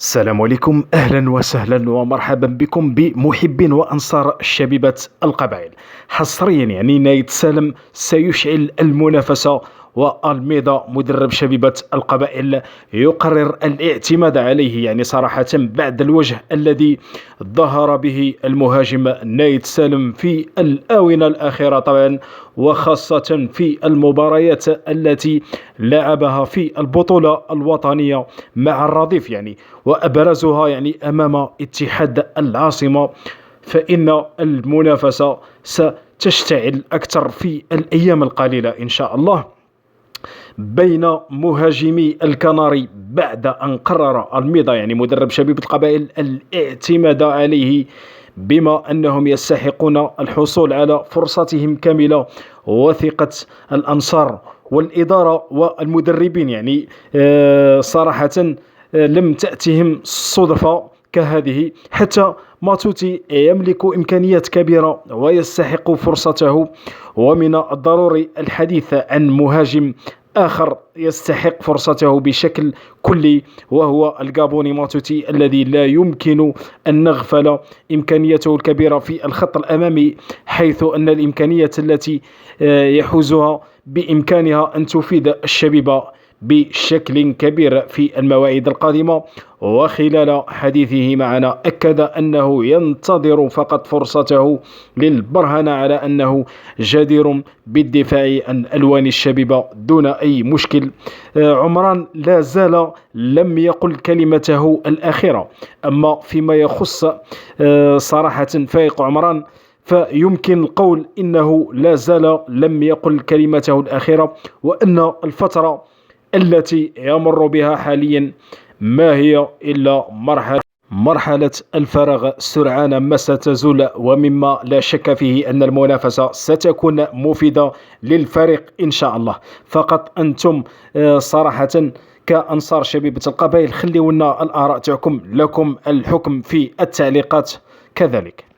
السلام عليكم، اهلا وسهلا ومرحبا بكم بمحبين وانصار شبيبه القبائل. حصريا نايت سالم سيشعل المنافسه، والميضا مدرب شبيبه القبائل يقرر الاعتماد عليه صراحه بعد الوجه الذي ظهر به المهاجم نايت سالم في الاونه الاخيره طبعا، وخاصه في المباريات التي لعبها في البطوله الوطنيه مع الرضيف وأبرزها أمام اتحاد العاصمة. فإن المنافسة ستشتعل أكثر في الأيام القليلة إن شاء الله بين مهاجمي الكناري، بعد أن قرر الميضا مدرب شبيبة القبائل الاعتماد عليه، بما أنهم يستحقون الحصول على فرصتهم كاملة وثقة الأنصار والإدارة والمدربين. صراحة لم تأتهم صدفة كهذه، حتى ماتوتي يملك إمكانيات كبيرة ويستحق فرصته، ومن الضروري الحديث عن مهاجم آخر يستحق فرصته بشكل كلي، وهو الجابوني ماتوتي، الذي لا يمكن أن نغفل إمكانيته الكبيرة في الخط الأمامي، حيث أن الإمكانيات التي يحوزها بإمكانها أن تفيد الشبيبة بشكل كبير في المواعيد القادمة. وخلال حديثه معنا أكد أنه ينتظر فقط فرصته للبرهنة على أنه جدير بالدفاع عن ألوان الشبيبة دون أي مشكل. عمران لا زال لم يقل كلمته الأخيرة، أما فيما يخص صراحة فايق عمران فيمكن القول إنه لا زال لم يقل كلمته الأخيرة، وأن الفترة التي يمر بها حاليا ما هي إلا مرحلة الفراغ سرعان ما ستزول، ومما لا شك فيه أن المنافسة ستكون مفيدة للفريق إن شاء الله. فقط أنتم صراحة كأنصار شبيبة القبائل خليونا الآراء تاعكم، لكم الحكم في التعليقات كذلك.